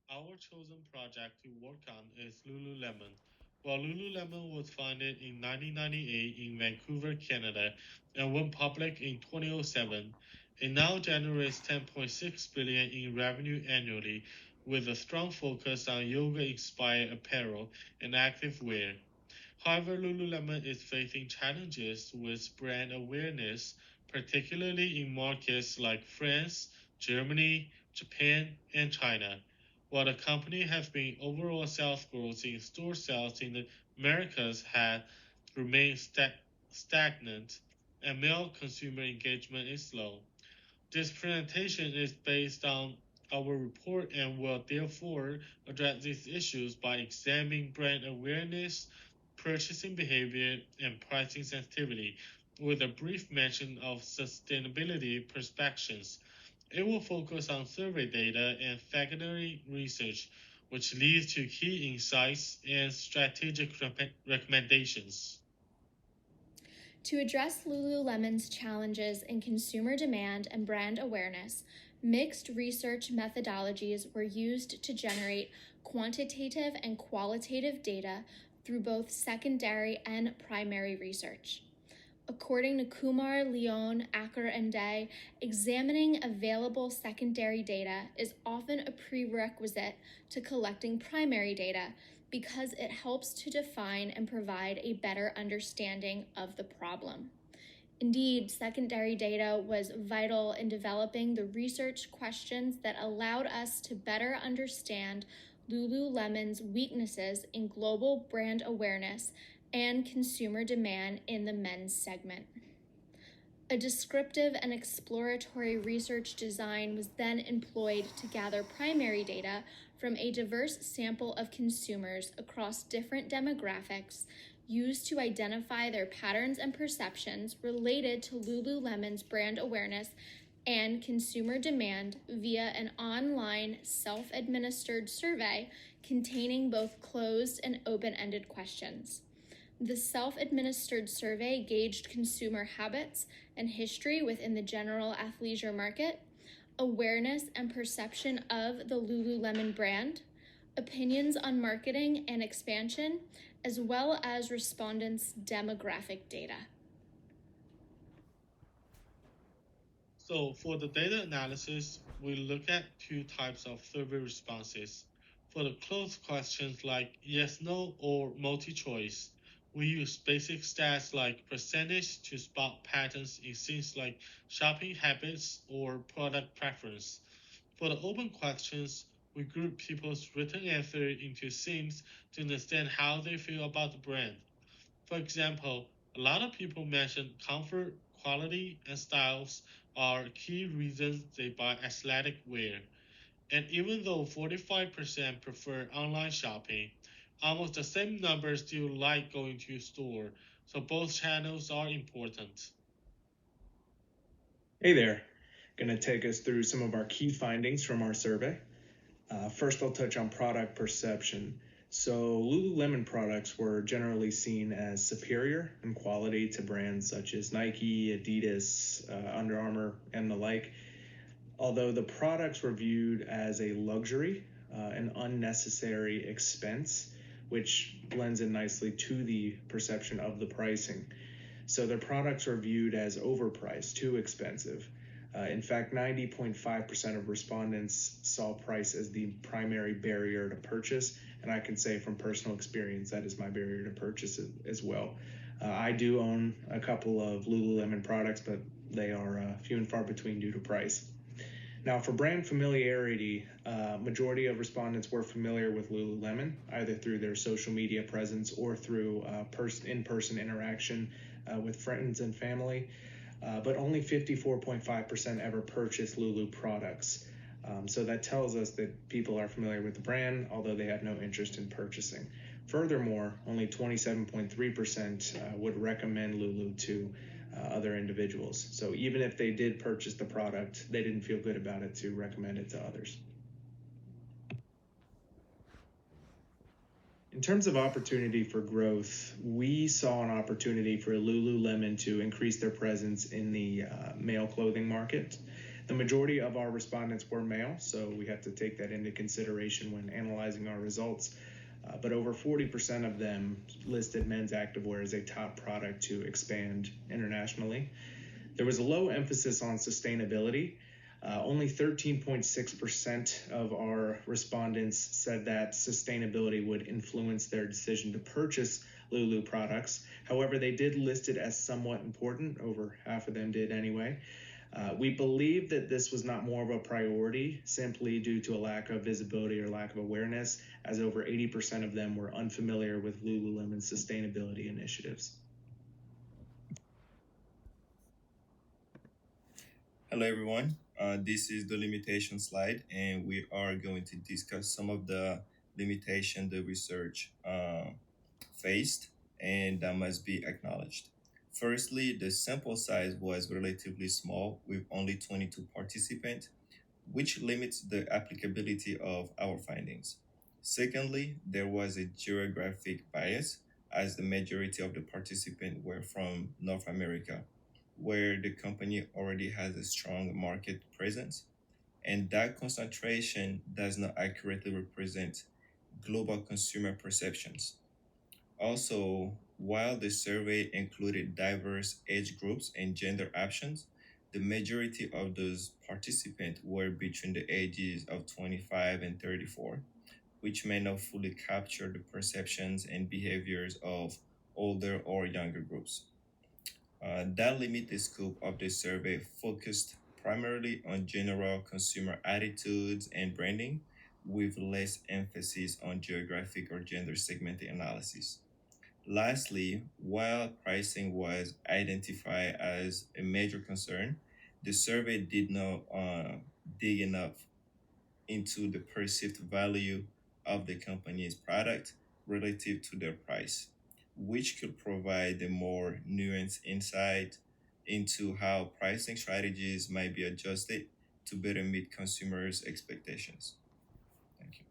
Our chosen project to work on is Lululemon. While Lululemon was founded in 1998 in Vancouver, Canada, and went public in 2007, it now generates 10.6 billion in revenue annually, with a strong focus on yoga-inspired apparel and activewear. However, Lululemon is facing challenges with brand awareness, particularly in markets like France, Germany, Japan, and China. While the company has been overall sales growth in store sales in the Americas has remained stagnant, and male consumer engagement is low. This presentation is based on our report and will therefore address these issues by examining brand awareness, purchasing behavior, and pricing sensitivity, with a brief mention of sustainability perspectives. It will focus on survey data and secondary research, which leads to key insights and strategic recommendations. To address Lululemon's challenges in consumer demand and brand awareness, mixed research methodologies were used to generate quantitative and qualitative data through both secondary and primary research. According to Kumar, Leon, Acker, and Day, examining available secondary data is often a prerequisite to collecting primary data because it helps to define and provide a better understanding of the problem. Indeed, secondary data was vital in developing the research questions that allowed us to better understand Lululemon's weaknesses in global brand awareness and consumer demand in the men's segment. A descriptive and exploratory research design was then employed to gather primary data from a diverse sample of consumers across different demographics, used to identify their patterns and perceptions related to Lululemon's brand awareness and consumer demand via an online self-administered survey containing both closed and open-ended questions. The self-administered survey gauged consumer habits and history within the general athleisure market, awareness and perception of the Lululemon brand, opinions on marketing and expansion, as well as respondents' demographic data. So for the data analysis, we look at two types of survey responses. For the closed questions like yes, no, or multi-choice, we use basic stats like percentage to spot patterns in things like shopping habits or product preference. For the open questions, we group people's written answer into themes to understand how they feel about the brand. For example, a lot of people mention comfort, quality, and styles are key reasons they buy athletic wear. And even though 45% prefer online shopping, almost the same number still like going to a store, so both channels are important. Hey there, going to take us through some of our key findings from our survey. First, I'll touch on product perception. So, Lululemon products were generally seen as superior in quality to brands such as Nike, Adidas, Under Armour, and the like, although the products were viewed as a luxury, an unnecessary expense, which blends in nicely to the perception of the pricing. So their products were viewed as overpriced, too expensive. In fact, 90.5% of respondents saw price as the primary barrier to purchase. And I can say from personal experience, that is my barrier to purchase as well. I do own a couple of Lululemon products, but they are few and far between due to price. Now, for brand familiarity, majority of respondents were familiar with Lululemon, either through their social media presence or through in-person interaction with friends and family, but only 54.5% ever purchased Lulu products. So that tells us that people are familiar with the brand, although they have no interest in purchasing. Furthermore, only 27.3% would recommend Lulu to other individuals. So even if they did purchase the product, they didn't feel good about it to recommend it to others. In terms of opportunity for growth, we saw an opportunity for Lululemon to increase their presence in the male clothing market. The majority of our respondents were male, so we have to take that into consideration when analyzing our results. But over 40% of them listed men's activewear as a top product to expand internationally. There was a low emphasis on sustainability. Only 13.6% of our respondents said that sustainability would influence their decision to purchase Lulu products. However, they did list it as somewhat important. Over half of them did anyway. We believe that this was not more of a priority simply due to a lack of visibility or lack of awareness, as over 80% of them were unfamiliar with Lululemon's sustainability initiatives. Hello everyone, this is the limitation slide and we are going to discuss some of the limitation the research faced and that must be acknowledged. Firstly, the sample size was relatively small with only 22 participants, which limits the applicability of our findings. Secondly, there was a geographic bias as the majority of the participants were from North America, where the company already has a strong market presence, and that concentration does not accurately represent global consumer perceptions. Also, while the survey included diverse age groups and gender options, the majority of those participants were between the ages of 25 and 34, which may not fully capture the perceptions and behaviors of older or younger groups. That limited scope of the survey focused primarily on general consumer attitudes and branding, with less emphasis on geographic or gender segmented analysis. Lastly, while pricing was identified as a major concern, the survey did not dig enough into the perceived value of the company's product relative to their price, which could provide a more nuanced insight into how pricing strategies might be adjusted to better meet consumers' expectations. Thank you.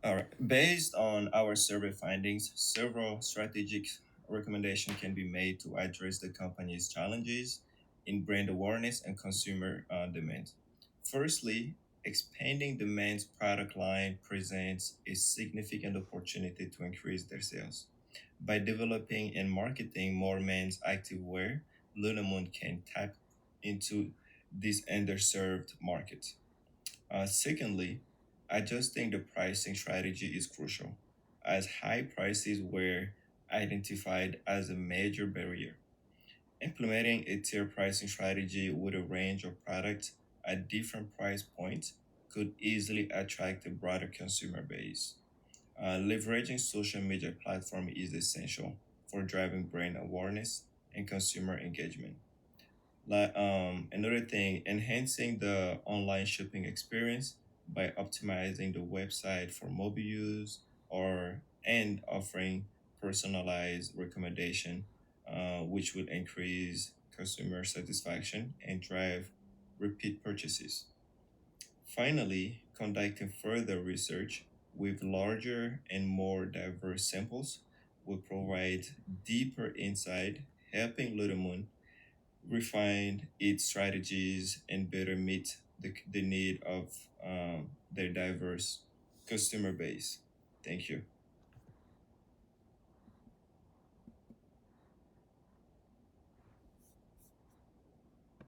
All right. Based on our survey findings, several strategic recommendations can be made to address the company's challenges in brand awareness and consumer demand. Firstly, expanding the men's product line presents a significant opportunity to increase their sales. By developing and marketing more men's activewear, Lululemon can tap into this underserved market. Secondly, adjusting the pricing strategy is crucial, as high prices were identified as a major barrier. Implementing a tier pricing strategy with a range of products at different price points could easily attract a broader consumer base. Leveraging social media platform is essential for driving brand awareness and consumer engagement. Another thing, enhancing the online shopping experience by optimizing the website for mobile use or and offering personalized recommendation, which would increase consumer satisfaction and drive repeat purchases. Finally, conducting further research with larger and more diverse samples will provide deeper insight, helping Lululemon refine its strategies and better meet the need of their diverse customer base. Thank you.